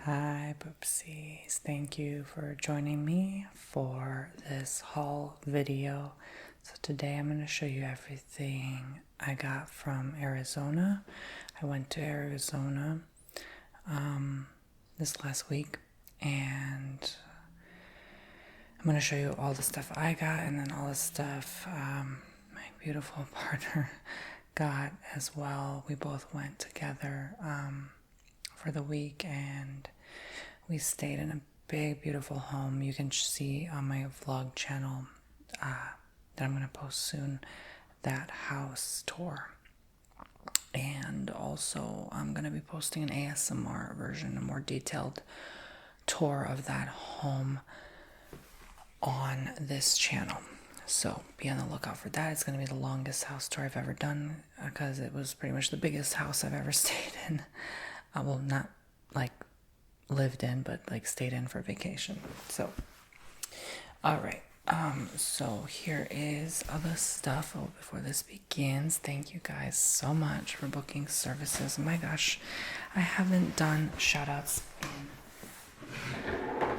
Hi, Poopsies. Thank you for joining me for this haul video. So today I'm going to show you everything I got from Arizona. I went to Arizona this last week, and I'm going to show you all the stuff I got and then all the stuff my beautiful partner got as well. We both went together for the week, and we stayed in a big, beautiful home. You can see on my vlog channel that I'm going to post soon that house tour. And also, I'm going to be posting an ASMR version, a more detailed tour of that home on this channel. So be on the lookout for that. It's going to be the longest house tour I've ever done because it was pretty much the biggest house I've ever stayed in. Well, not like lived in, but like stayed in for vacation. So, all right. So here is other stuff. Oh, before this begins, thank you guys so much for booking services. Oh my gosh, I haven't done shout outs in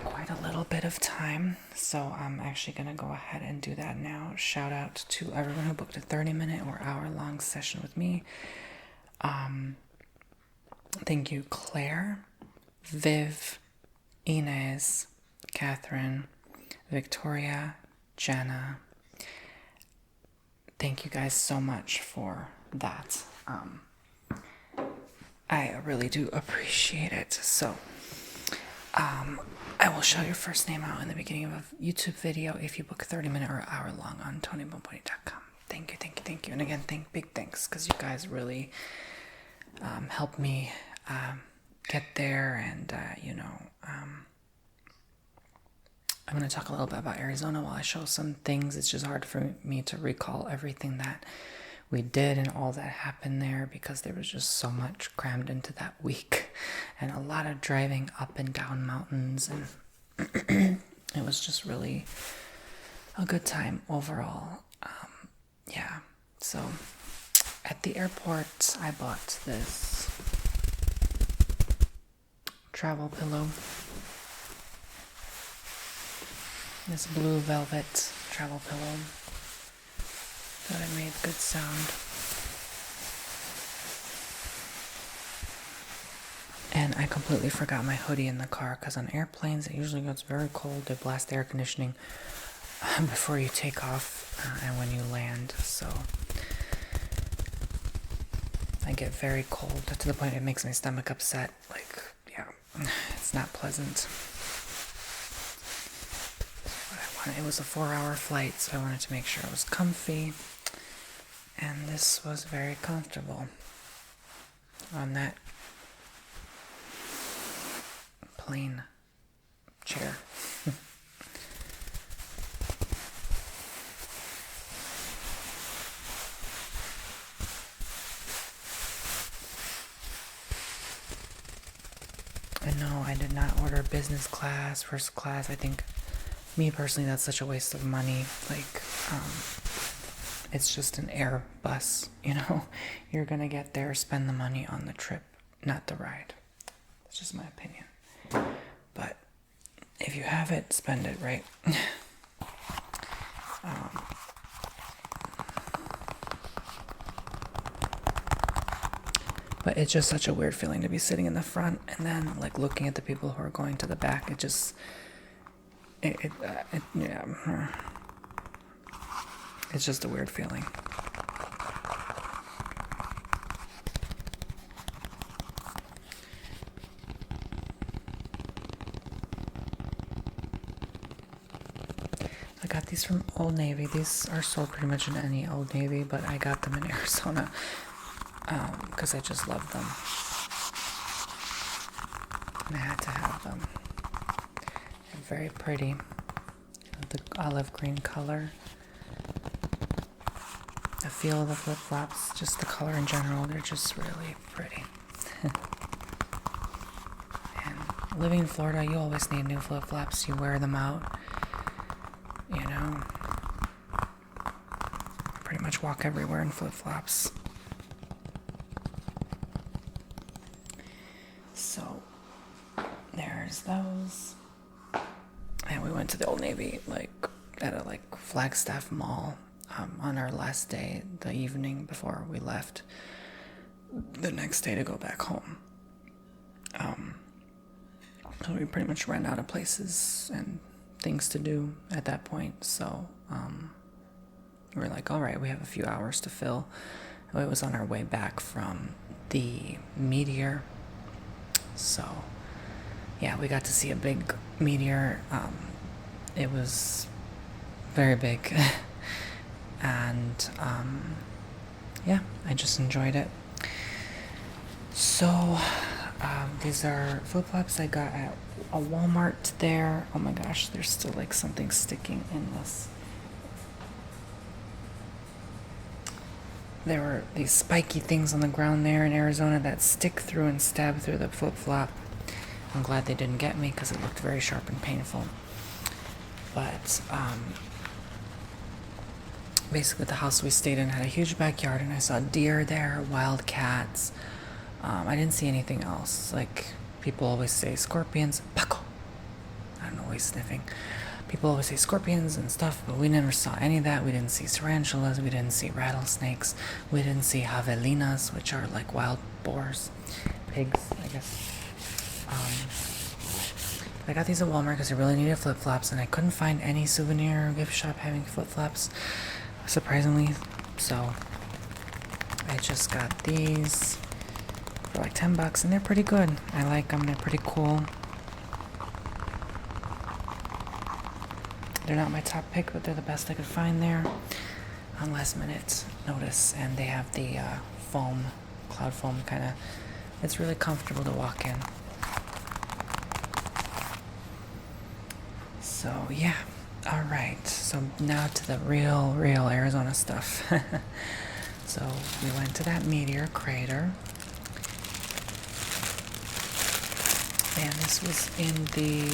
quite a little bit of time, so I'm actually gonna go ahead and do that now. Shout out to everyone who booked a 30-minute or hour-long session with me. Thank you, Claire, Viv, Inez, Catherine, Victoria, Jenna. Thank you guys so much for that. I really do appreciate it. So, I will shout your first name out in the beginning of a YouTube video if you book a 30-minute or hour long on TonyBomboni.com. Thank you, thank you, thank you. And again, big thanks, because you guys really helped me get there, and I'm going to talk a little bit about Arizona while I show some things. It's just hard for me to recall everything that we did and all that happened there because there was just so much crammed into that week and a lot of driving up and down mountains, and it was just really a good time overall. Yeah, so at the airport I bought this travel pillow. This blue velvet travel pillow. Thought it made good sound. And I completely forgot my hoodie in the car because on airplanes it usually gets very cold. They blast the air conditioning before you take off and when you land. So I get very cold to the point it makes my stomach upset. Like, yeah, it's not pleasant. It was a 4-hour flight, so I wanted to make sure it was comfy, and this was very comfortable on that plain chair. And no, I did not order business class, first class. I think, me personally, that's such a waste of money. Like, it's just an Airbus, You're gonna get there, spend the money on the trip, not the ride. That's just my opinion. But if you have it, spend it, right? But it's just such a weird feeling to be sitting in the front and then like looking at the people who are going to the back. It just yeah. It's just a weird feeling. I got these from Old Navy. These are sold pretty much in any Old Navy, but I got them in Arizona because I just love them. And I had to have them. They're very pretty. The olive green color. The feel of the flip-flops, just the color in general, they're just really pretty. And living in Florida, you always need new flip-flops. You wear them out, pretty much walk everywhere in flip-flops. So there's those. And we went to the Old Navy, like at a Flagstaff Mall on our last day, the evening before we left the next day to go back home. So we pretty much ran out of places and things to do at that point. So we were like, all right, we have a few hours to fill. It was on our way back from the meteor. So yeah, we got to see a big meteor. It was very big. And yeah, I just enjoyed it. So these are flip-flops I got at a Walmart there. Oh my gosh, there's still like something sticking in this. There were these spiky things on the ground there in Arizona that stick through and stab through the flip-flop. I'm glad they didn't get me because it looked very sharp and painful. But basically the house we stayed in had a huge backyard, and I saw deer there, wild cats. I didn't see anything else. Like, people always say scorpions. Paco! I don't know why he's sniffing. People always say scorpions and stuff, but we never saw any of that. We didn't see tarantulas. We didn't see rattlesnakes. We didn't see javelinas, which are like wild boars. Pigs, I guess. I got these at Walmart because I really needed flip-flops, and I couldn't find any souvenir or gift shop having flip-flops, surprisingly. So I just got these for like $10, and they're pretty good. I like them. They're pretty cool. They're not my top pick, but they're the best I could find there on last minute notice. And they have the foam, cloud foam kind of. It's really comfortable to walk in. So yeah, all right. So now to the real Arizona stuff. So we went to that meteor crater. And this was in the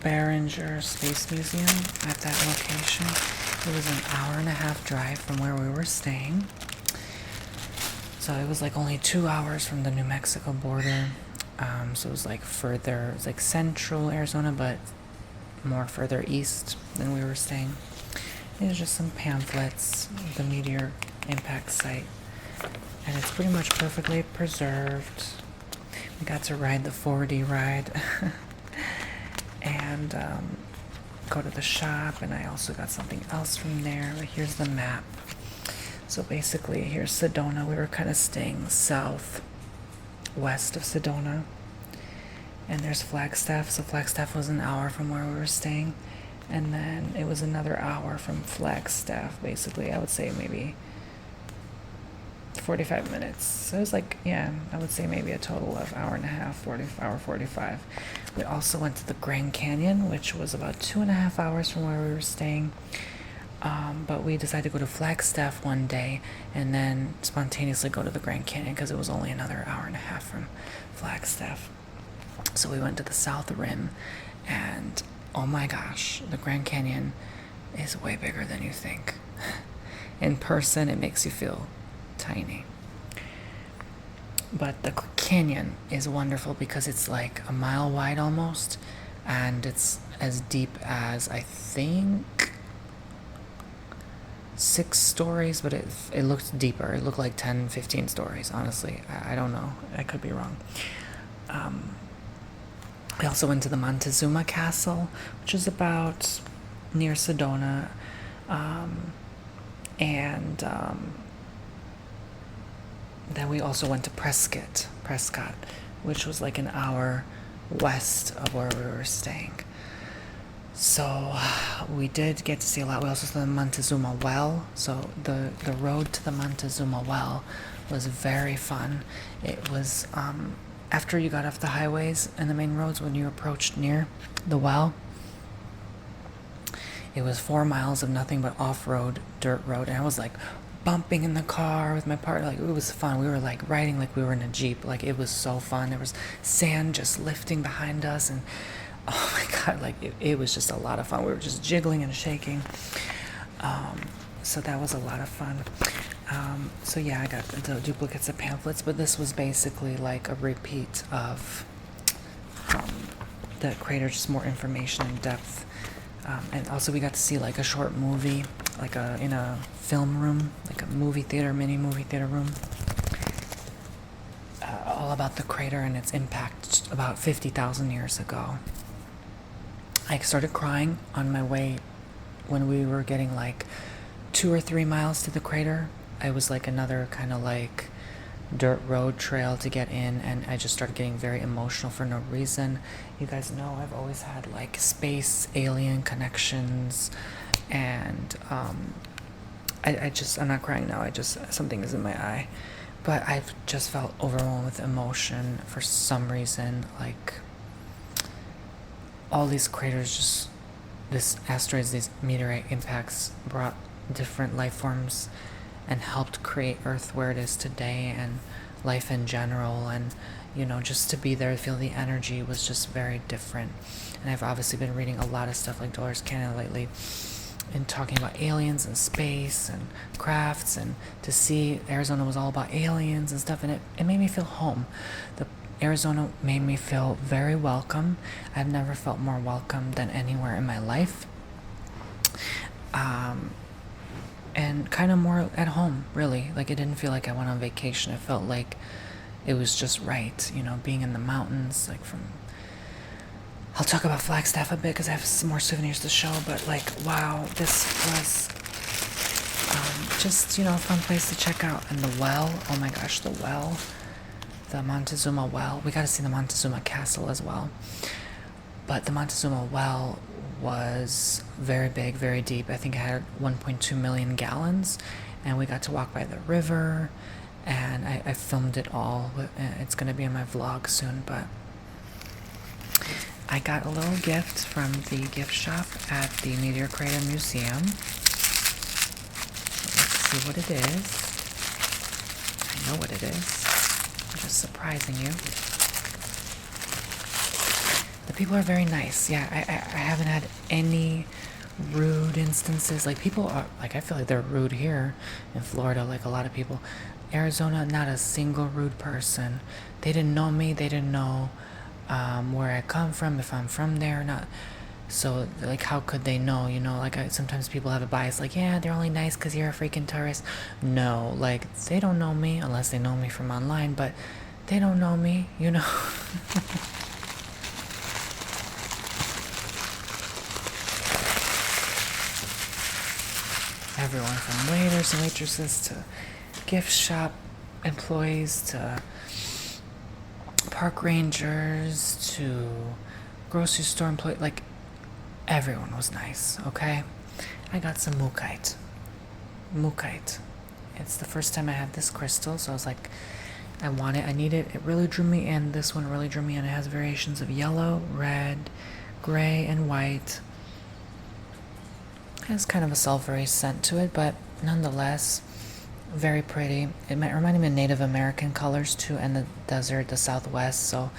Barringer Space Museum at that location. It was an hour-and-a-half drive from where we were staying. So it was like only 2 hours from the New Mexico border. So it was like further, it was like central Arizona, but more further east than we were staying. It was just some pamphlets, the meteor impact site. And it's pretty much perfectly preserved. We got to ride the 4D ride. And go to the shop, and I also got something else from there. But here's the map. So basically, here's Sedona. We were kind of staying southwest of Sedona, and there's Flagstaff. So Flagstaff was an hour from where we were staying, and then it was another hour from Flagstaff. Basically, I would say maybe 45 minutes. So it was like, yeah, I would say maybe a total of hour and a half, hour 45. We also went to the Grand Canyon, which was about 2.5 hours from where we were staying. But we decided to go to Flagstaff one day and then spontaneously go to the Grand Canyon because it was only another hour and a half from Flagstaff. So we went to the South Rim, and oh my gosh, the Grand Canyon is way bigger than you think. In person, it makes you feel tiny. But the canyon is wonderful because it's like a mile wide almost, and it's as deep as, I think, 6 stories, but it looked deeper. It looked like 10, 15 stories, honestly. I don't know. I could be wrong. We also went to the Montezuma Castle, which is about near Sedona, and then we also went to Prescott, which was like an hour west of where we were staying. So we did get to see a lot. We also saw the Montezuma Well. So the road to the Montezuma Well was very fun. It was after you got off the highways and the main roads, when you approached near the well, it was 4 miles of nothing but off-road, dirt road. And I was like bumping in the car with my partner. Like, it was fun. We were like riding like we were in a Jeep. Like, it was so fun. There was sand just lifting behind us, and oh my god, like it was just a lot of fun. We were just jiggling and shaking. So that was a lot of fun. So yeah, I got the duplicates of pamphlets, but this was basically like a repeat of the crater, just more information and depth. And also we got to see like a short movie, like in a film room, like a mini movie theater room, all about the crater and its impact about 50,000 years ago. I started crying on my way when we were getting like 2 or 3 miles to the crater. It was like another kind of like dirt road trail to get in, and I just started getting very emotional for no reason. You guys know I've always had like space alien connections, and I'm not crying now, something is in my eye, but I've just felt overwhelmed with emotion for some reason. Like all these craters, this asteroids, these meteorite impacts brought different life forms and helped create Earth where it is today, and life in general. And just to be there, feel the energy was just very different. And I've obviously been reading a lot of stuff like Dolores Cannon lately, and talking about aliens and space and crafts, and to see Arizona was all about aliens and stuff, and it made me feel home. Arizona made me feel very welcome. I've never felt more welcome than anywhere in my life. And kind of more at home, really. Like, it didn't feel like I went on vacation. It felt like it was just right, being in the mountains, like I'll talk about Flagstaff a bit because I have some more souvenirs to show, but like, wow, this was just, a fun place to check out. And the well, oh my gosh, the well, the Montezuma well. We got to see the Montezuma Castle as well. But the Montezuma well was very big, very deep. I think it had 1.2 million gallons, and we got to walk by the river, and I filmed it all. It's going to be in my vlog soon, but I got a little gift from the gift shop at the Meteor Crater Museum. Let's see what it is. I know what it is. I'm just surprising you. The people are very nice. Yeah, I haven't had any rude instances. Like, people are, like, I feel like they're rude here in Florida, like a lot of people. Arizona, not a single rude person. They didn't know me. They didn't know where I come from, if I'm from there or not. So, like, how could they know, Like, sometimes people have a bias, like, yeah, they're only nice because you're a freaking tourist. No, like, they don't know me unless they know me from online, but they don't know me, Everyone from waiters and waitresses to gift shop employees to park rangers to grocery store employees, like, everyone was nice, okay? I got some mookaite. It's the first time I have this crystal, so I was like, I want it, I need it. It really drew me in. This one really drew me in. It has variations of yellow, red, gray, and white. It has kind of a sulfury scent to it, but nonetheless, very pretty. It reminded me of Native American colors too, and the desert, the Southwest. So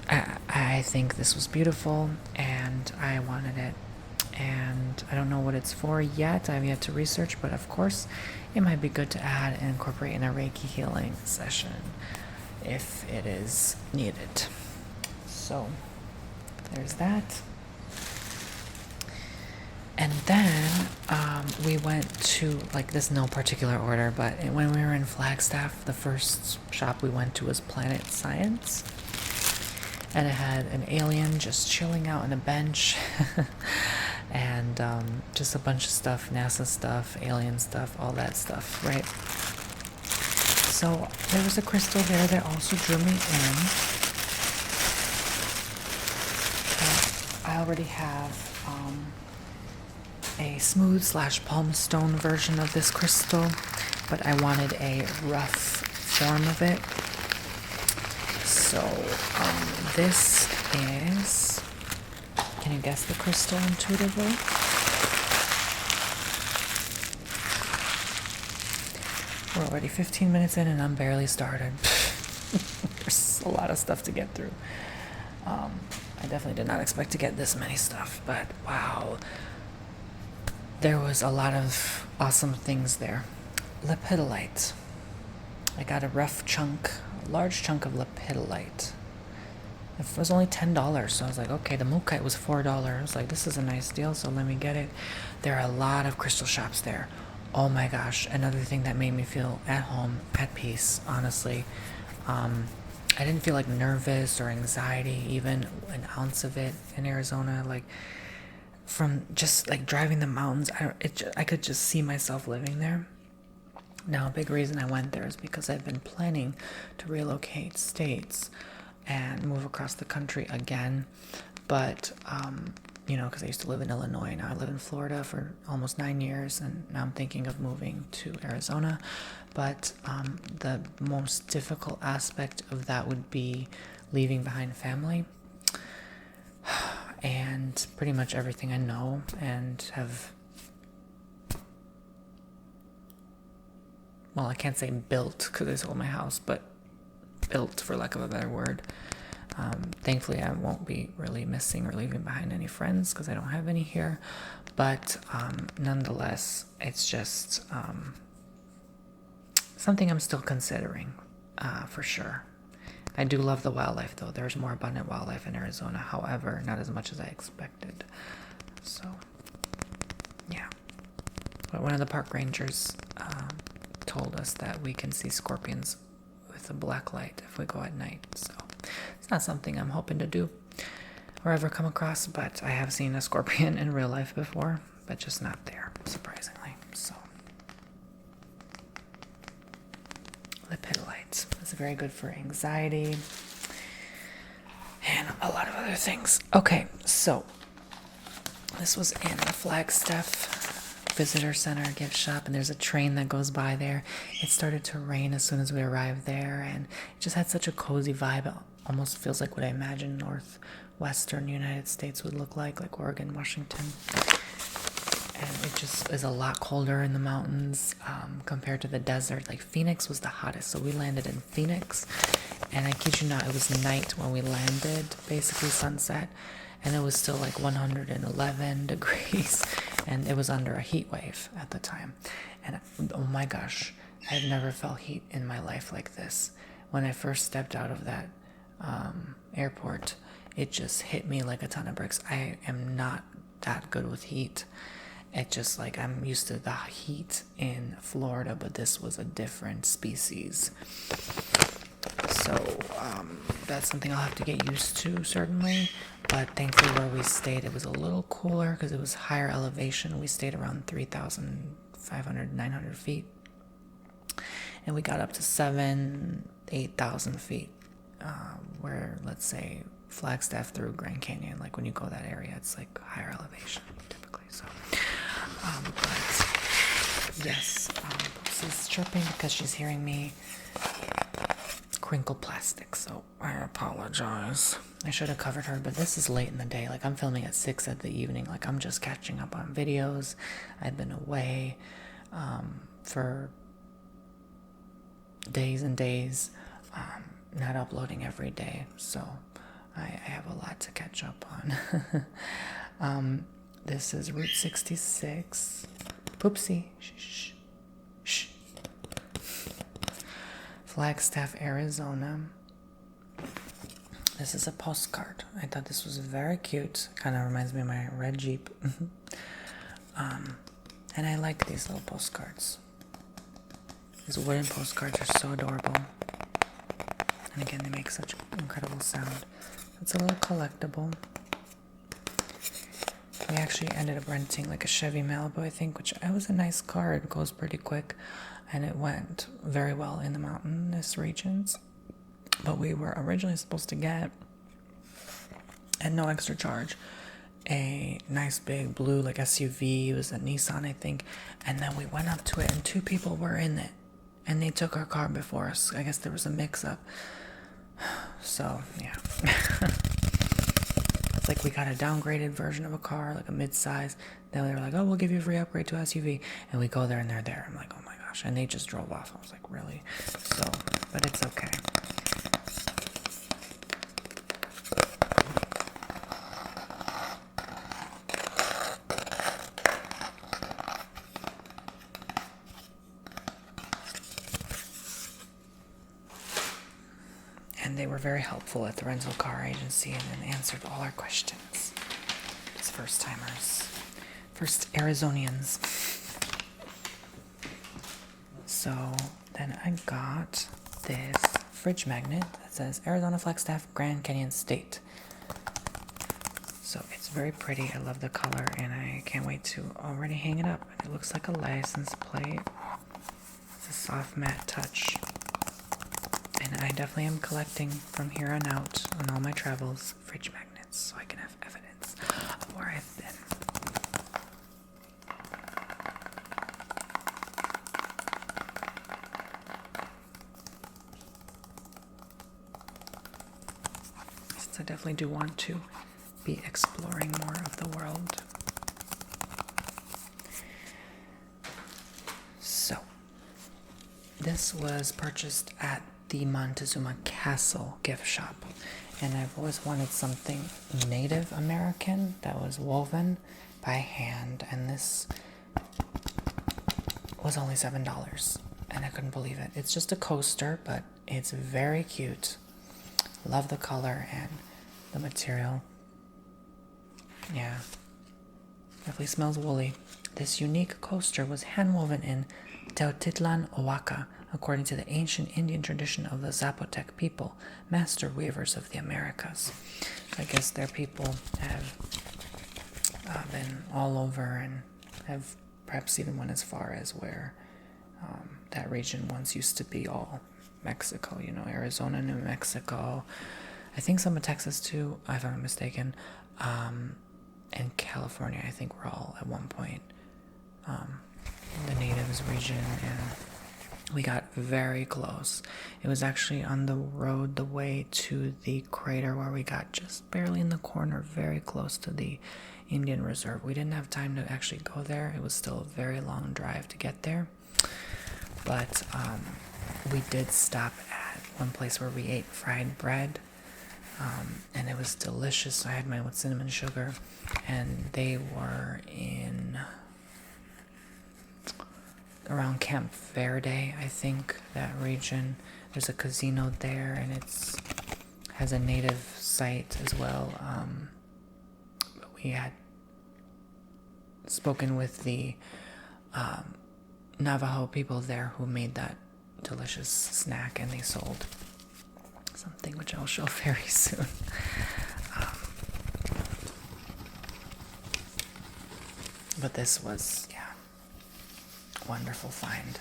I think this was beautiful, and I wanted it. And I don't know what it's for yet. I have yet to research, but of course, it might be good to add and incorporate in a Reiki healing session if it is needed. So there's that. And then we went to, like, this no particular order, but when we were in Flagstaff, the first shop we went to was Planet Science. And it had an alien just chilling out on a bench. And just a bunch of stuff, NASA stuff, alien stuff, all that stuff, right? So there was a crystal there that also drew me in. I already have a smooth / palm stone version of this crystal, but I wanted a rough form of it. So this is, can you guess the crystal intuitively? We're already 15 minutes in and I'm barely started. There's a lot of stuff to get through. I definitely did not expect to get this many stuff, but wow. There was a lot of awesome things there. Lepidolite. I got a large chunk of lepidolite. It was only $10, so I was like, okay, the moon kite was $4. I was like, this is a nice deal, so let me get it. There are a lot of crystal shops there. Oh my gosh, another thing that made me feel at home, at peace, honestly. I didn't feel like nervous or anxiety, even an ounce of it in Arizona. Like, from just like driving the mountains, I could just see myself living there. Now, a big reason I went there is because I've been planning to relocate states and move across the country again. But, because I used to live in Illinois. Now I live in Florida for almost 9 years, and now I'm thinking of moving to Arizona. But the most difficult aspect of that would be leaving behind family and pretty much everything I know and have, well, I can't say built because I sold my house, but built, for lack of a better word. Thankfully, I won't be really missing or leaving behind any friends because I don't have any here. But nonetheless, it's just something I'm still considering for sure. I do love the wildlife, though. There's more abundant wildlife in Arizona. However, not as much as I expected. So, yeah. But one of the park rangers told us that we can see scorpions with a black light if we go at night. So it's not something I'm hoping to do or ever come across, but I have seen a scorpion in real life before, but just not there, surprisingly. So lepidolite is very good for anxiety and a lot of other things. Okay, so this was in the Flagstaff Visitor Center gift shop, and there's a train that goes by there. It started to rain as soon as we arrived there, and it just had such a cozy vibe. It almost feels like what I imagine northwestern United States would look like Oregon, Washington. And it just is a lot colder in the mountains compared to the desert. Like, Phoenix was the hottest, so we landed in Phoenix, and I kid you not, it was night when we landed, basically sunset, and it was still like 111 degrees, and it was under a heat wave at the time. And oh my gosh, I've never felt heat in my life like this. When I first stepped out of that airport, it just hit me like a ton of bricks. I am not that good with heat. It just, like, I'm used to the heat in Florida, but this was a different species. So that's something I'll have to get used to, certainly. But thankfully where we stayed, it was a little cooler because it was higher elevation. We stayed around 3,500, 900 feet. And we got up to 8,000 feet, where, let's say, Flagstaff through Grand Canyon, like when you go that area, it's like higher elevation typically. So, but yes, she's chirping because she's hearing me crinkle plastic, so I apologize. I should have covered her, but this is late in the day. Like, I'm filming at 6 at the evening. Like, I'm just catching up on videos. I've been away for days and days, not uploading every day, so I have a lot to catch up on. This is Route 66. Poopsie. Shh. Shh. Flagstaff, Arizona. This is a postcard. I thought this was very cute. Kind of reminds me of my red Jeep. And I like these little postcards. These wooden postcards are so adorable. And again, they make such incredible sound. It's a little collectible. We actually ended up renting like a Chevy Malibu, I think, which was a nice car. It goes pretty quick, and it went very well in the mountainous regions. But we were originally supposed to get, at no extra charge, a nice big blue like SUV. It was a Nissan, I think. And then we went up to it, and 2 people were in it, and they took our car before us. I guess there was a mix-up. So, yeah. It's like we got a downgraded version of a car, like a mid-size. Then they were like, oh, we'll give you a free upgrade to SUV. And we go there, and they're there. I'm like, oh my gosh. And they just drove off. I was like, really? So, but it's okay. And they were very helpful at the rental car agency and answered all our questions. As first timers, first Arizonians. So then I got this fridge magnet that says Arizona Flagstaff, Grand Canyon State. So it's very pretty. I love the color and I can't wait to already hang it up. It looks like a license plate. It's a soft matte touch. And I definitely am collecting from here on out on all my travels fridge magnets so I can have evidence of where I've been. Since I definitely do want to be exploring more of the world. So, this was purchased at the Montezuma Castle gift shop, and I've always wanted something Native American that was woven by hand, and this was only $7, and I couldn't believe it. It's just a coaster, but it's very cute. Love the color and the material. Yeah, definitely smells woolly. This unique coaster was hand-woven in Teotitlan, Oaxaca, according to the ancient Indian tradition of the Zapotec people, master weavers of the Americas. I guess their people have been all over and have perhaps even went as far as where that region once used to be all Mexico, you know, Arizona, New Mexico, I think some of Texas too, if I'm not mistaken, and California, I think were all at one point the natives region, and we got very close. It was actually on the road the way to the crater where we got just barely in the corner, very close to the Indian Reserve. We didn't have time to actually go there. It was still a very long drive to get there. But we did stop at one place where we ate fried bread. And it was delicious. I had mine with cinnamon sugar. And they were in around Camp Verde, I think, that region. There's a casino there, and it's has a native site as well. But we had spoken with the Navajo people there who made that delicious snack, and they sold something which I'll show very soon. But this was, yeah, wonderful find,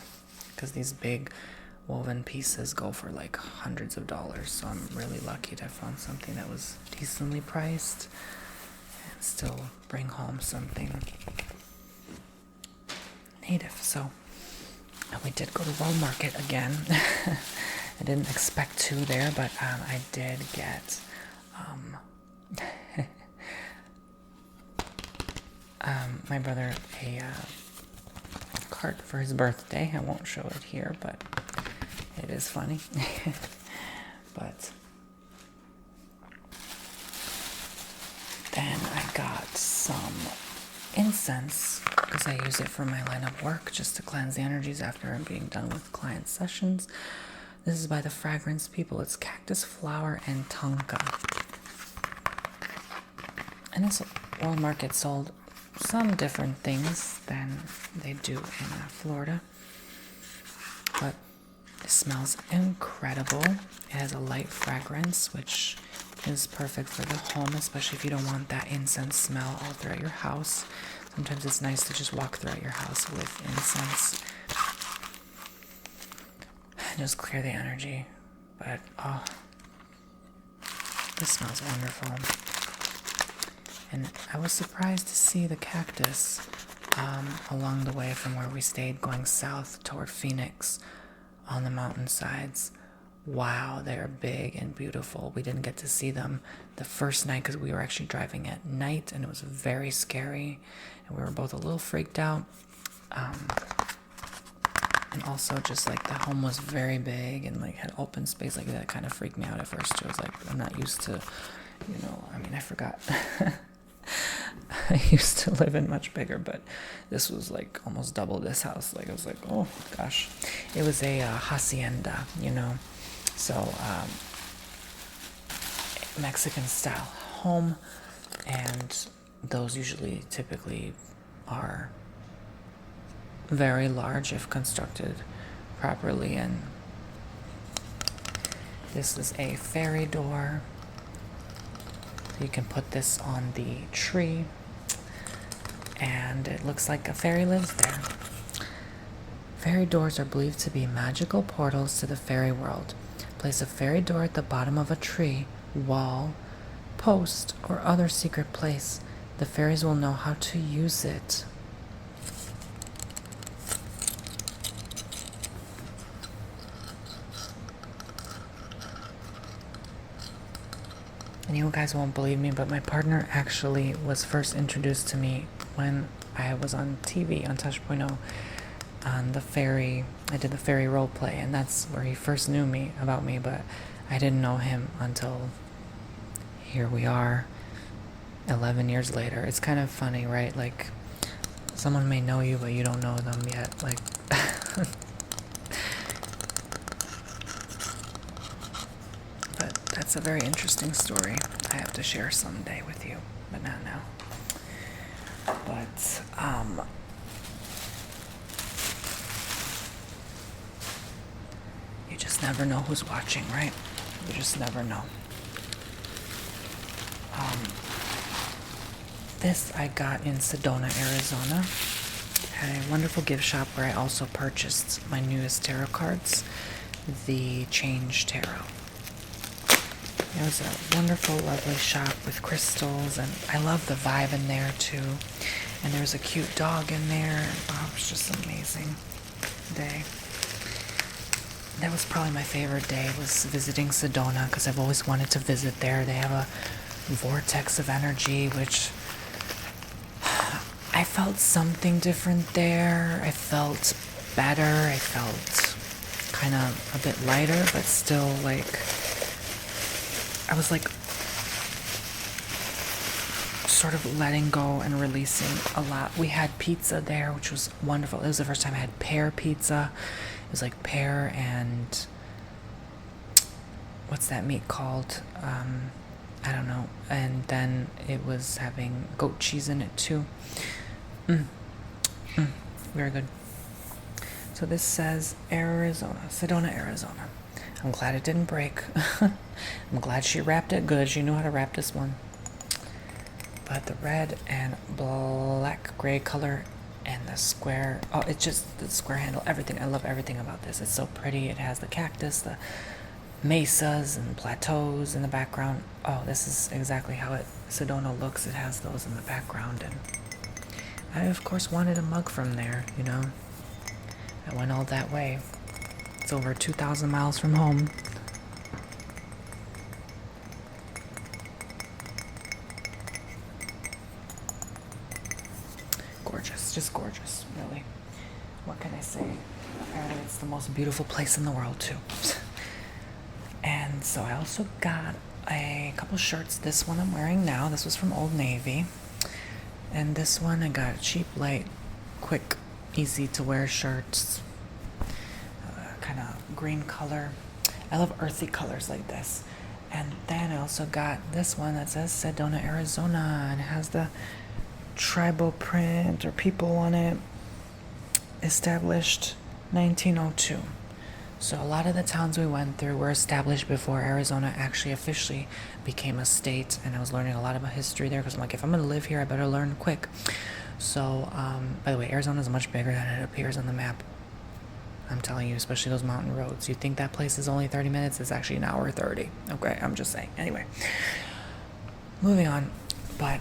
because these big woven pieces go for like hundreds of dollars, so I'm really lucky to have found something that was decently priced and still bring home something native. So we did go to World Market again. I didn't expect to there, but I did get my brother a card for his birthday. I won't show it here, but it is funny. But then I got some incense because I use it for my line of work just to cleanse the energies after I'm being done with client sessions. This is by the Fragrance People. It's cactus flower and tonka. And this World Market sold some different things than they do in Florida. But it smells incredible. It has a light fragrance, which is perfect for the home, especially if you don't want that incense smell all throughout your house. Sometimes it's nice to just walk throughout your house with incense. Just clear the energy. But oh, this smells wonderful. And I was surprised to see the cactus along the way from where we stayed going south toward Phoenix on the mountainsides. Wow, they're big and beautiful. We didn't get to see them the first night because we were actually driving at night, and it was very scary, and we were both a little freaked out. And also just like the home was very big and like had open space, like that kind of freaked me out at first. I was like, I'm not used to, I forgot. I used to live in much bigger, but this was like almost double this house. Like I was like, oh gosh. It was a hacienda, so Mexican style home, and those usually typically are very large if constructed properly. And this is a fairy door. You can put this on the tree, and it looks like a fairy lives there. Fairy doors are believed to be magical portals to the fairy world. Place a fairy door at the bottom of a tree, wall, post, or other secret place. The fairies will know how to use it. And you guys won't believe me, but my partner actually was first introduced to me when I was on TV on Touch.0 on the fairy. I did the fairy role play, and that's where he first knew me about me, but I didn't know him until here we are 11 years later. It's kind of funny, right? Like, someone may know you, but you don't know them yet. Like, but that's a very interesting story I have to share someday with you, but not now. But, you just never know who's watching, right? You just never know. This I got in Sedona, Arizona. Had a wonderful gift shop where I also purchased my newest tarot cards, the Change Tarot. It was a wonderful, lovely shop with crystals, and I love the vibe in there too. And there was a cute dog in there. Oh, it was just an amazing day. That was probably my favorite day, was visiting Sedona, because I've always wanted to visit there. They have a vortex of energy, which I felt something different there. I felt better. I felt kind of a bit lighter, but still like, I was like sort of letting go and releasing a lot. We had pizza there, which was wonderful. It was the first time I had pear pizza. It was like pear and what's that meat called? I don't know. And then it was having goat cheese in it too. Very good. So this says Arizona, Sedona, Arizona. I'm glad it didn't break. I'm glad she wrapped it good. She knew how to wrap this one. But the red and black gray color and the square, oh, it's just the square handle, everything. I love everything about this. It's so pretty. It has the cactus, the mesas and plateaus in the background. Oh, this is exactly how Sedona looks. It has those in the background, and I of course wanted a mug from there, you know. I went all that way. It's over 2,000 miles from home. Gorgeous, just gorgeous, really. What can I say? Apparently it's the most beautiful place in the world too. And so I also got a couple shirts. This one I'm wearing now. This was from Old Navy. And this one I got cheap, light, quick, easy to wear shirts. Kind of green color. I love earthy colors like this. And then I also got this one that says Sedona, Arizona, and it has the tribal print or people on it. Established 1902. So a lot of the towns we went through were established before Arizona actually officially became a state, and I was learning a lot about history there because I'm like, if I'm going to live here, I better learn quick. So, by the way, Arizona is much bigger than it appears on the map. I'm telling you, especially those mountain roads. You think that place is only 30 minutes? It's actually an hour 30. Okay, I'm just saying. Anyway, moving on. But,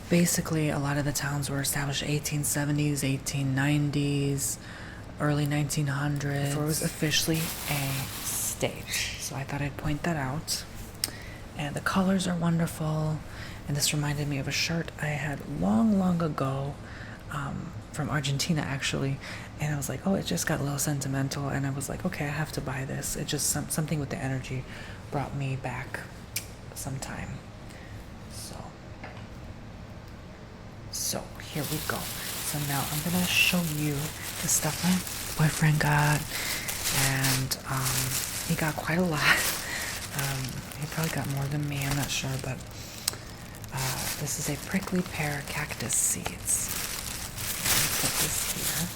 basically, a lot of the towns were established 1870s, 1890s, early 1900s, before it was officially a state. So I thought I'd point that out. And the colors are wonderful. And this reminded me of a shirt I had long, long ago, from Argentina, actually. And I was like, oh, it just got a little sentimental. And I was like, okay, I have to buy this. It just, something with the energy brought me back sometime. So here we go. So now I'm gonna show you the stuff my boyfriend got, and he got quite a lot. He probably got more than me, I'm not sure, but this is a prickly pear cactus seeds. Put this here.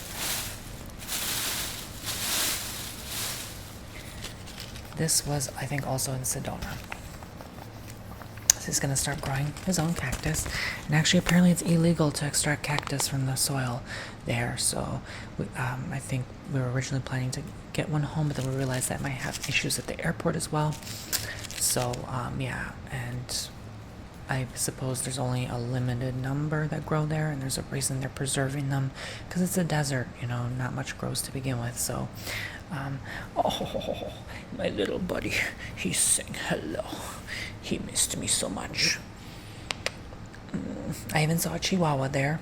This was, I think, also in Sedona. So he's going to start growing his own cactus. And actually, apparently it's illegal to extract cactus from the soil there. So I think we were originally planning to get one home, but then we realized that might have issues at the airport as well. So, yeah, and I suppose there's only a limited number that grow there, and there's a reason they're preserving them, because it's a desert, you know, not much grows to begin with. So, oh, my little buddy, he's saying hello. He missed me so much. I even saw a chihuahua there.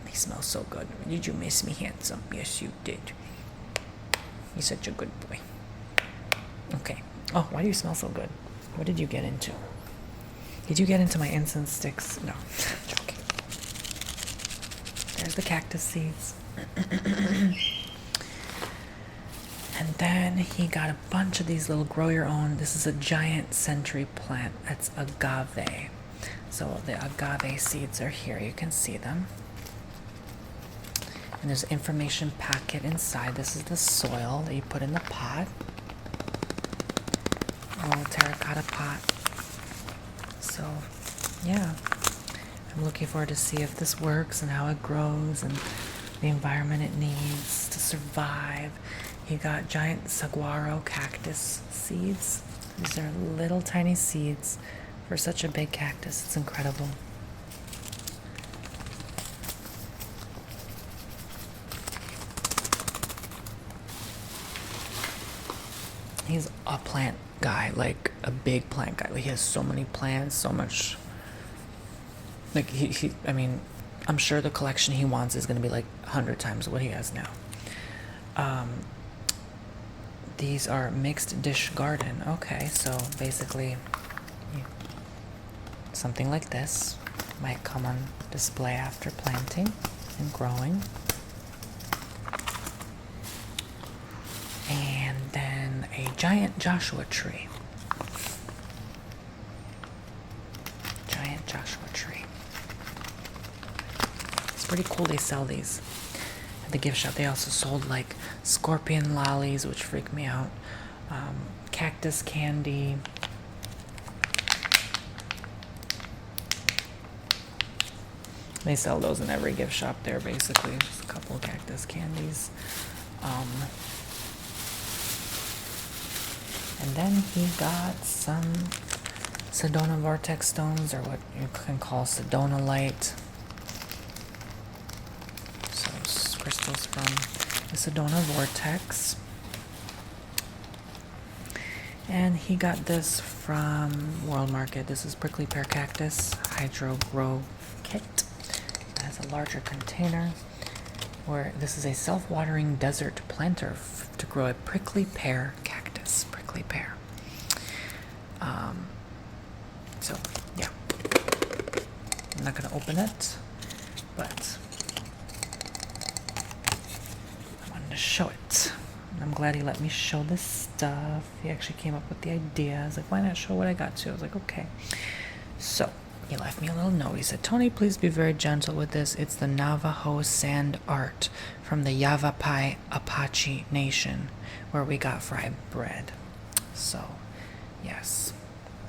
He smells so good. Did you miss me, handsome? Yes, you did. He's such a good boy. Okay. Oh, why do you smell so good? What did you get into? Did you get into my incense sticks? No, joking. There's the cactus seeds. And then he got a bunch of these little grow your own. This is a giant century plant. It's agave. So the agave seeds are here. You can see them. And there's an information packet inside. This is the soil that you put in the pot. A little terracotta pot. So, yeah. I'm looking forward to see if this works and how it grows and the environment it needs to survive. He got giant saguaro cactus seeds. These are little tiny seeds for such a big cactus. It's incredible. He's a plant guy, like a big plant guy. Like he has so many plants, so much. Like I mean, I'm sure the collection he wants is going to be like 100 times what he has now. These are mixed dish garden. Okay, so basically something like this might come on display after planting and growing. And then a giant Joshua tree. Giant Joshua tree. It's pretty cool they sell these at the gift shop. They also sold like scorpion lollies, which freak me out. Cactus candy. They sell those in every gift shop there, basically. Just a couple of cactus candies. And then he got some Sedona Vortex stones, or what you can call Sedona Light. So crystals from the Sedona Vortex. And he got this from World Market. This is Prickly Pear Cactus Hydro Grow Kit. It has a larger container, where this is a self-watering desert planter to grow a prickly pear cactus. Prickly pear. So, yeah. I'm not going to open it, but I wanted to show it. And I'm glad he let me show this stuff. He actually came up with the idea. I was like, why not show what I got to? I was like, okay. So, he left me a little note. He said, Tony, please be very gentle with this. It's the Navajo sand art from the Yavapai Apache Nation, where we got fried bread. So, yes,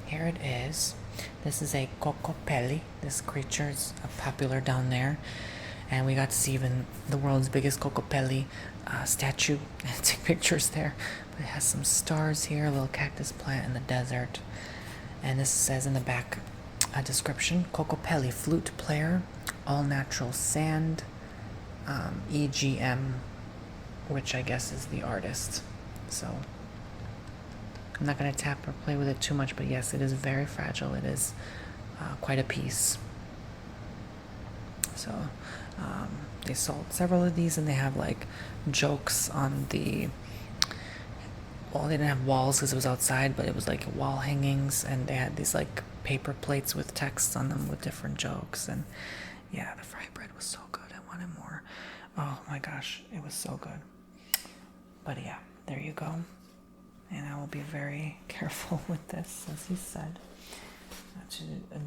here it is. This is a cocopelli. This creature is popular down there. And we got to see even the world's biggest cocopelli statue. Take pictures there. But it has some stars here, a little cactus plant in the desert. And this says in the back description, cocopelli, flute player, all natural sand, EGM, which I guess is the artist. So I'm not going to tap or play with it too much, but yes, it is very fragile. It is quite a piece. So they sold several of these, and they have like jokes on the well, they didn't have walls because it was outside, but it was like wall hangings, and they had these like paper plates with text on them with different jokes. And yeah, the fried bread was so good. I wanted more. Oh my gosh, it was so good. But yeah, there you go. And I will be very careful with this, as he said, not to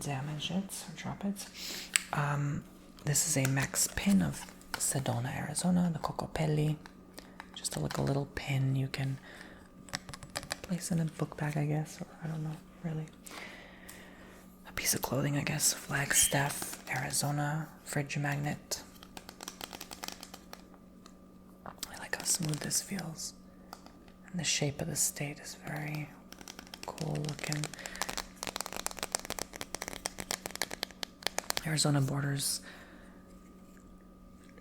damage it or drop it. This is a Max pin of Sedona, Arizona, the Cocopelli. Just like a little pin you can place in a book bag, I guess, or I don't know, really. A piece of clothing, I guess. Flagstaff, Arizona, fridge magnet. I like how smooth this feels. And the shape of the state is very cool looking. Arizona borders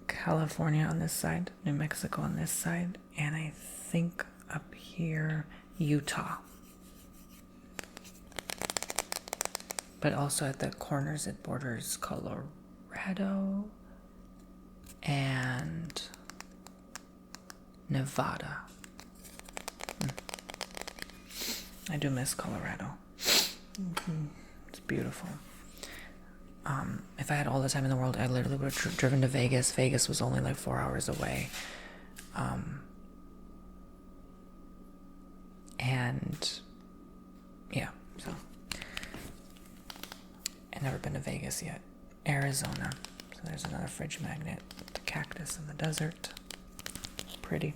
California on this side, New Mexico on this side, and I think up here, Utah. But also at the corners, it borders Colorado and Nevada. I do miss Colorado. It's beautiful. If I had all the time in the world, I literally would have driven to Vegas. Vegas was only like 4 hours away. And yeah, so I've never been to Vegas yet. Arizona. So there's another fridge magnet. The cactus in the desert. Pretty.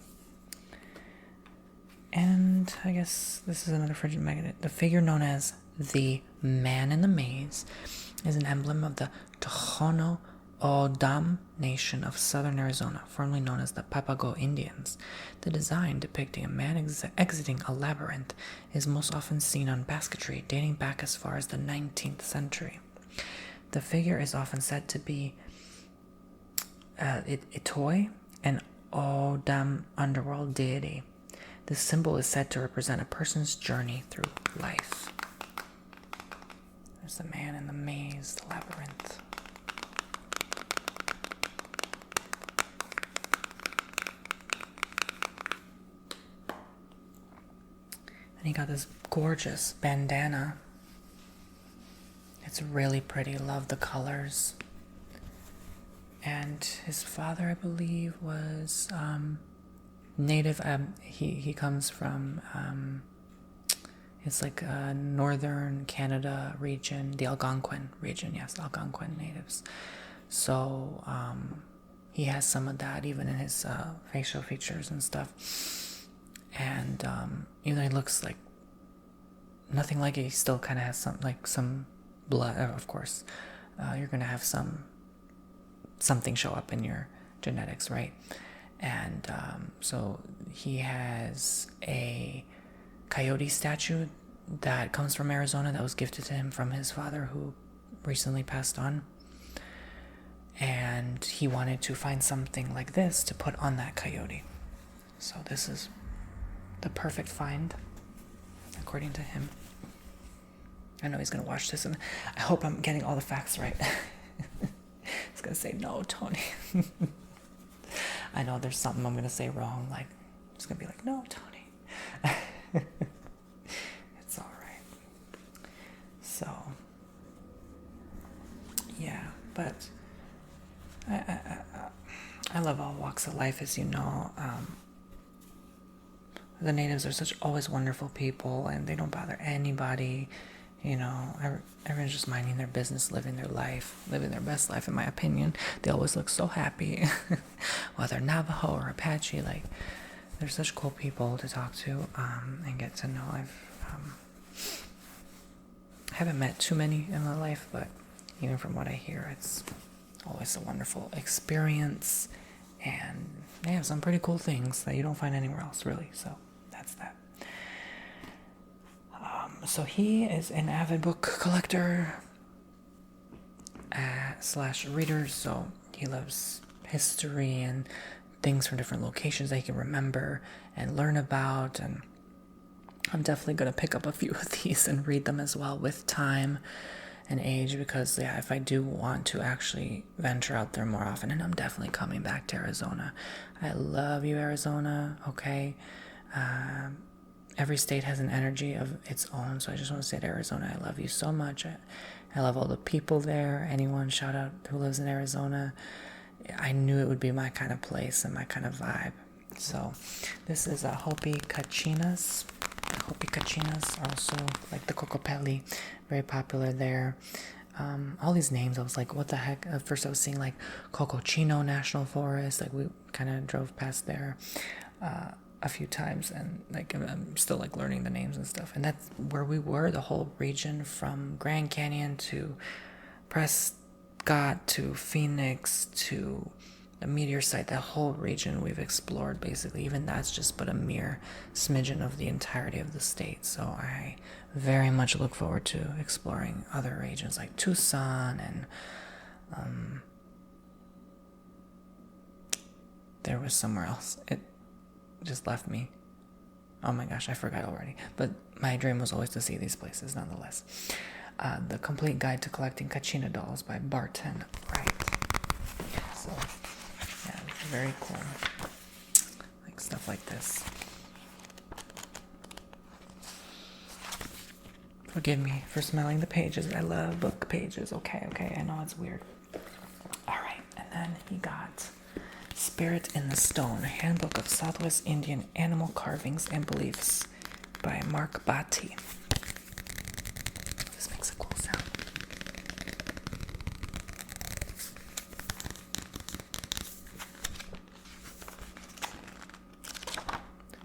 And I guess this is another fridge magnet. The figure known as the Man in the Maze is an emblem of the Tohono O'odham Nation of southern Arizona, formerly known as the Papago Indians. The design depicting a man exiting a labyrinth is most often seen on basketry dating back as far as the 19th century. The figure is often said to be Itoi, an O'odham underworld deity. This symbol is said to represent a person's journey through life. There's the man in the maze, the labyrinth. And he got this gorgeous bandana. It's really pretty. Love the colors. And his father, I believe, was native. He comes from it's like northern Canada region, the Algonquin region. Yes, Algonquin natives. So he has some of that even in his facial features and stuff. And even though he looks like nothing like it, he still kind of has some blood. Of course, you're gonna have something show up in your genetics, right? And so he has a coyote statue that comes from Arizona that was gifted to him from his father, who recently passed on. And he wanted to find something like this to put on that coyote. So this is the perfect find, according to him. I know he's going to watch this, and I hope I'm getting all the facts right. He's going to say, no, Tony. I know there's something I'm going to say wrong. Like, it's going to be like, no, Tony. It's all right. So, yeah, but I love all walks of life, as you know. The natives are always wonderful people, and they don't bother anybody. You know, everyone's just minding their business, living their life, living their best life, in my opinion. They always look so happy. Whether Navajo or Apache, like, they're such cool people to talk to and get to know. I haven't met too many in my life, but even from what I hear, it's always a wonderful experience. And they have some pretty cool things that you don't find anywhere else, really. So that's that. So he is an avid book collector / reader. So he loves history and things from different locations that he can remember and learn about. And I'm definitely going to pick up a few of these and read them as well with time and age, because yeah, if I do want to actually venture out there more often, and I'm definitely coming back to Arizona. I love you, Arizona. Okay. Every state has an energy of its own, so I just want to say to Arizona, I love you so much. I love all the people there. Anyone, shout out, who lives in Arizona. I knew it would be my kind of place and my kind of vibe. So this is a Hopi Cachinas. Hopi Cachinas are also like the Cocopelli, very popular there. All these names, I was like, what the heck? At first I was seeing like Cocochino National Forest, like we kind of drove past there a few times, and like I'm still like learning the names and stuff. And that's where we were, the whole region from Grand Canyon to Prescott to Phoenix to the meteor site, that whole region we've explored basically. Even that's just but a mere smidgen of the entirety of the state. So I very much look forward to exploring other regions like Tucson, and there was somewhere else. It just left me. Oh my gosh, I forgot already. But my dream was always to see these places nonetheless. The Complete Guide to Collecting Kachina Dolls by Barton Wright. So, yeah, very cool. Like stuff like this. Forgive me for smelling the pages. I love book pages. Okay, I know it's weird. Alright, and then he got Spirit in the Stone, Handbook of Southwest Indian Animal Carvings and Beliefs by Mark Bhatti. This makes a cool sound.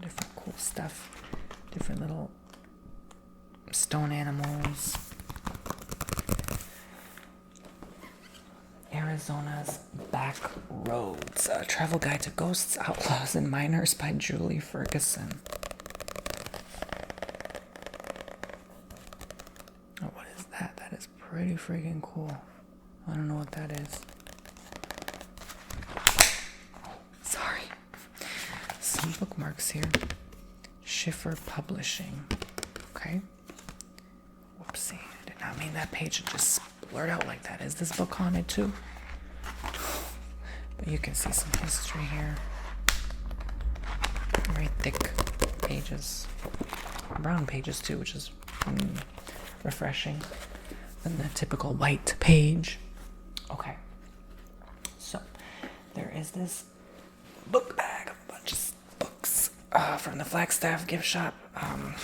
Different cool stuff. Different little stone animals. Arizona's Back Roads, a travel guide to ghosts, outlaws, and miners by Julie Ferguson. Oh, what is that? That is pretty freaking cool. I don't know what that is. Oh, sorry. Some bookmarks here. Schiffer Publishing. Okay. Whoopsie. I did not mean that page to just blurt out like that. Is this book haunted too? But you can see some history here. Very thick pages. Brown pages too, which is refreshing than the typical white page. Okay. So, there is this book bag, a bunch of books from the Flagstaff gift shop.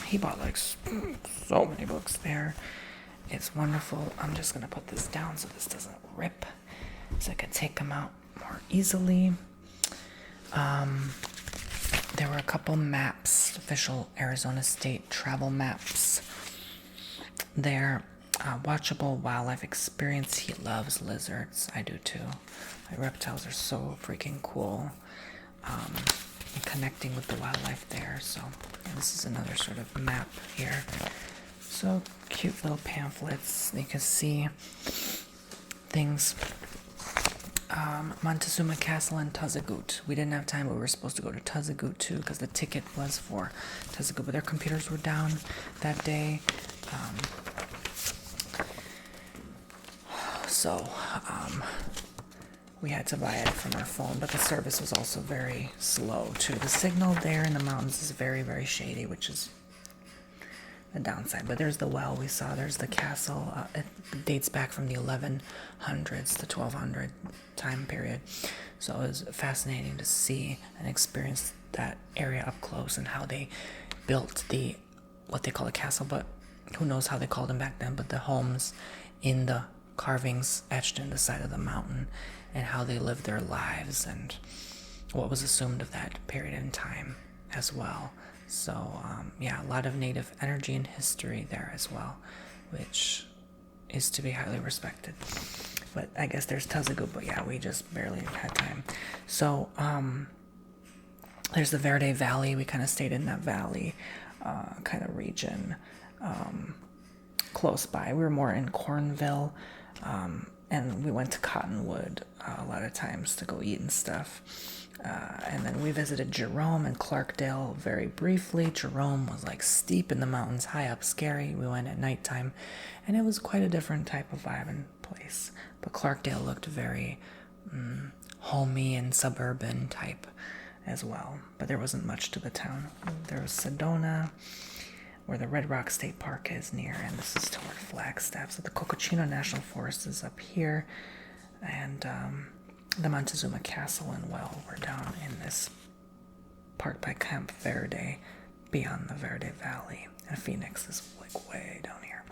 He bought like so many books there. It's wonderful. I'm just going to put this down so this doesn't rip, so I can take them out more easily. There were a couple maps, official Arizona State travel maps there. Watchable wildlife experience. He loves lizards. I do too. Like, reptiles are so freaking cool. And connecting with the wildlife there. So this is another sort of map here. So cute little pamphlets. You can see things. Montezuma Castle and Tazagut. We didn't have time, but we were supposed to go to Tazagut too because the ticket was for Tazagut, but their computers were down that day. So we had to buy it from our phone, but the service was also very slow too. The signal there in the mountains is very, very shady, which is a downside. But there's the well we saw. There's the castle. It dates back from the 1100s to 1200 time period. So it was fascinating to see and experience that area up close and how they built what they call a castle, but who knows how they called them back then, but the homes in the carvings etched in the side of the mountain, and how they lived their lives and what was assumed of that period in time as well. So, yeah, a lot of native energy and history there as well, which is to be highly respected. But I guess there's Tazagut, but yeah, we just barely had time. So, there's the Verde Valley. We kind of stayed in that valley kind of region close by. We were more in Cornville, and we went to Cottonwood a lot of times to go eat and stuff. And then we visited Jerome and Clarkdale very briefly. Jerome was like steep in the mountains, high up, scary. We went at nighttime, and it was quite a different type of vibe and place. But Clarkdale looked very homey and suburban type as well. But there wasn't much to the town. There was Sedona, where the Red Rock State Park is near, and this is toward Flagstaff. So the Cocochino National Forest is up here, and the Montezuma Castle and well were down in this parked by Camp Verde, beyond the Verde Valley. And Phoenix is like way down here.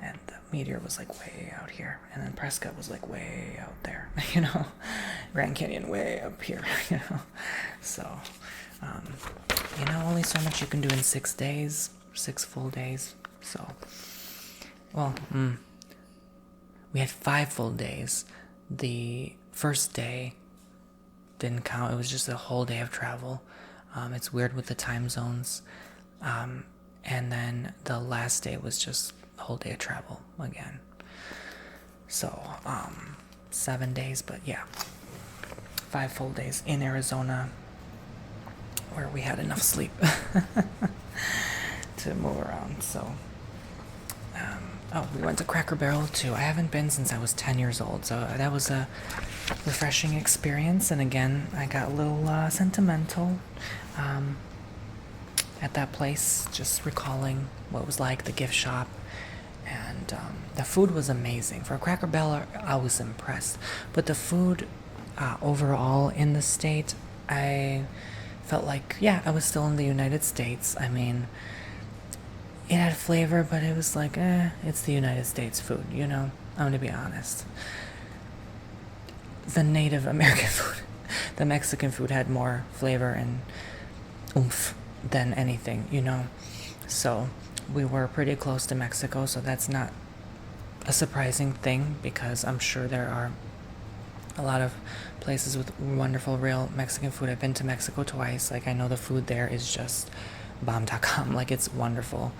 And the Meteor was like way out here. And then Prescott was like way out there, you know. Grand Canyon way up here, you know. So, you know, only so much you can do in 6 days, 6 full days. So, well, we had 5 full days. The first day didn't count. It was just a whole day of travel. It's weird with the time zones. And then the last day was just a whole day of travel again. So, 7 days, but yeah. 5 full days in Arizona where we had enough sleep to move around. So, we went to Cracker Barrel too. I haven't been since I was 10 years old, so that was a refreshing experience. And again, I got a little sentimental at that place, just recalling what it was like, the gift shop. And the food was amazing. For a Cracker Barrel, I was impressed. But the food overall in the state, I felt like, yeah, I was still in the United States. I mean, it had flavor, but it was like, it's the United States food, you know? I'm going to be honest. The Native American food, the Mexican food had more flavor and oomph than anything, you know? So we were pretty close to Mexico, so that's not a surprising thing, because I'm sure there are a lot of places with wonderful real Mexican food. I've been to Mexico twice. Like, I know the food there is just bomb.com. Like, it's wonderful.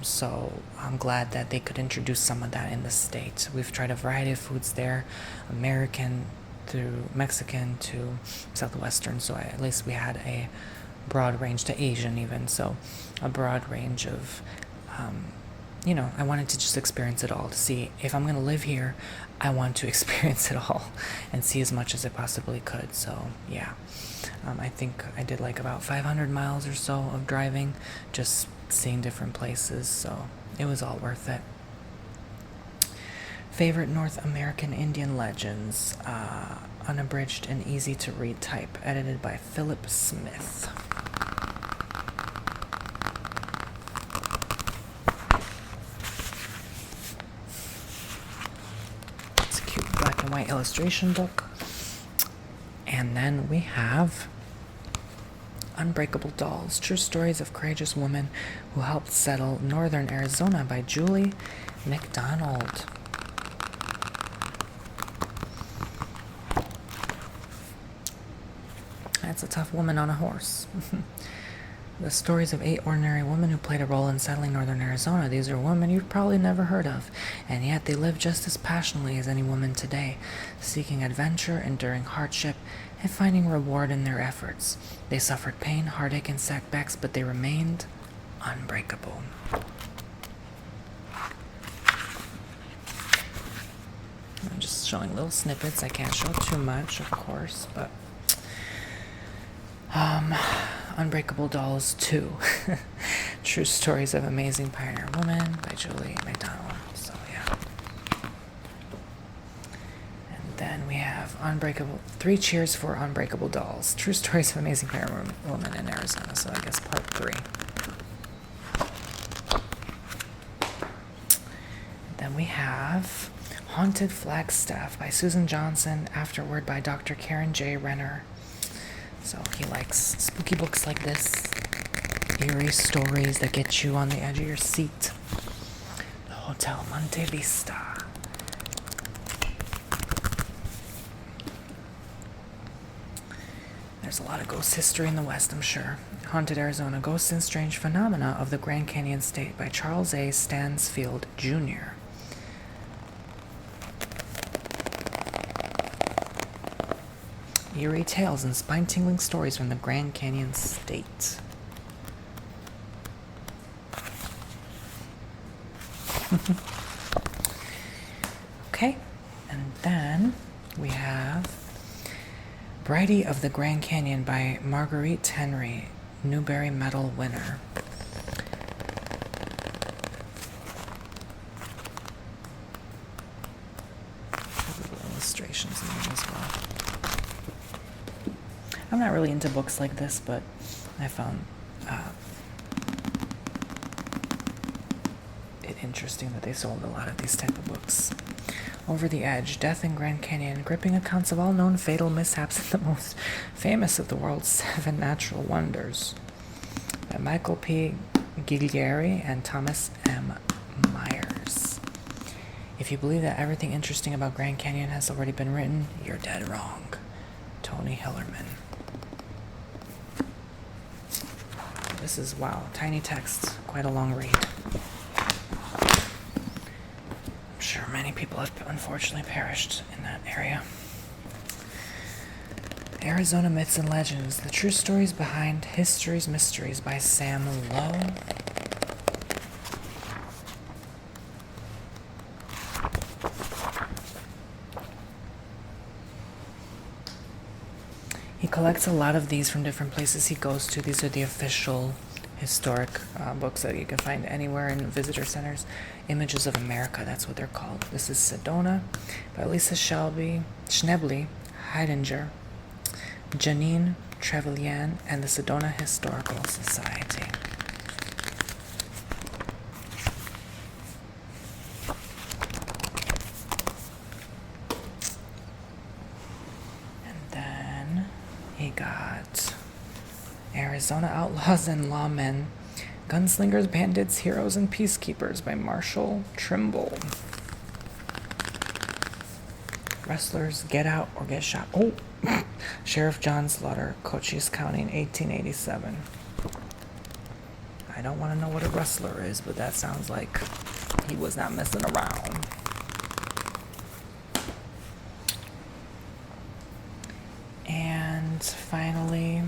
So I'm glad that they could introduce some of that in the state. We've tried a variety of foods there, American through Mexican to Southwestern. So at least we had a broad range, to Asian even. So a broad range of, you know, I wanted to just experience it all, to see if I'm going to live here. I want to experience it all and see as much as I possibly could. So yeah, I think I did like about 500 miles or so of driving, just seeing different places. So it was all worth it. Favorite North American Indian legends, unabridged and easy to read type, edited by Philip Smith. White illustration book. And then we have Unbreakable Dolls, True Stories of Courageous Women Who Helped Settle Northern Arizona by Julie McDonald. That's a tough woman on a horse. The stories of 8 ordinary women who played a role in settling northern Arizona. These are women you've probably never heard of, and yet they live just as passionately as any woman today, seeking adventure, enduring hardship, and finding reward in their efforts. They suffered pain, heartache, and setbacks, but they remained unbreakable. I'm just showing little snippets. I can't show too much, of course, but Unbreakable Dolls 2. True Stories of Amazing Pioneer Woman by Julie McDonald. So yeah. And then we have 3 Cheers for Unbreakable Dolls. True Stories of Amazing Pioneer Woman in Arizona. So I guess part 3. Then we have Haunted Flagstaff by Susan Johnson, afterword by Dr. Karen J. Renner. So he likes spooky books like this, eerie stories that get you on the edge of your seat. The Hotel Monte Vista. There's a lot of ghost history in the West, I'm sure. Haunted Arizona, Ghosts and Strange Phenomena of the Grand Canyon State by Charles A. Stansfield, Jr. Eerie tales and spine-tingling stories from the Grand Canyon State. Okay, and then we have Bridie of the Grand Canyon by Marguerite Henry, Newbery Medal winner. Illustrations in there as well. I'm not really really into books like this, but I found it interesting that they sold a lot of these type of books. Over the Edge, Death in Grand Canyon, gripping accounts of all known fatal mishaps in the most famous of the world's 7 natural wonders, by Michael P. Giglieri and Thomas M. Myers. If you believe that everything interesting about Grand Canyon has already been written, you're dead wrong. Tony Hillerman. This is, wow, tiny text, quite a long read. I'm sure many people have unfortunately perished in that area. Arizona Myths and Legends, the true stories behind history's mysteries, by Sam Lowe. He collects a lot of these from different places he goes to. These are the official historic books that you can find anywhere in visitor centers. Images of America, that's what they're called. This is Sedona by Lisa Schnebley Heidinger, Janine Trevelyan, and the Sedona Historical Society. And then he got Arizona Outlaws and Lawmen, Gunslingers, Bandits, Heroes, and Peacekeepers by Marshall Trimble. Wrestlers, Get Out or Get Shot. Oh, Sheriff John Slaughter, Cochise County in 1887. I don't want to know what a wrestler is, but that sounds like he was not messing around. And finally,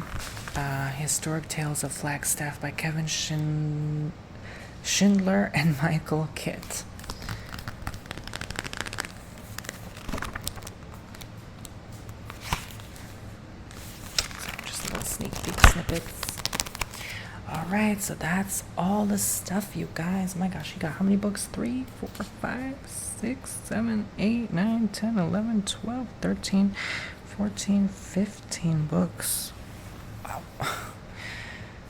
Historic Tales of Flagstaff by Kevin Schindler and Michael Kitt. Sneak peek snippets. Alright, so that's all the stuff, you guys. My gosh, you got how many books? 3, 4, 5, 6, 7, 8, 9, 10, 11, 12, 13, 14, 15 books. Wow.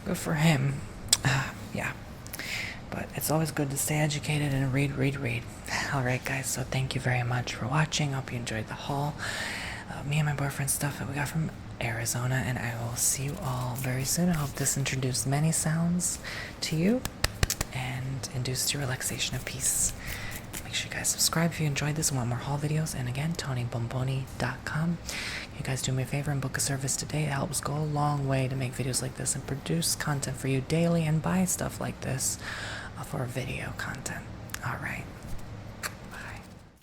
Good for him. Yeah. But it's always good to stay educated and read. Alright, guys, so thank you very much for watching. Hope you enjoyed the haul. Me and my boyfriend's stuff that we got from Arizona, and I will see you all very soon. I hope this introduced many sounds to you and induced your relaxation of peace. Make sure you guys subscribe if you enjoyed this and want more haul videos. And again, TonyBomboni.com. You guys do me a favor and book a service today. It helps go a long way to make videos like this and produce content for you daily and buy stuff like this for video content.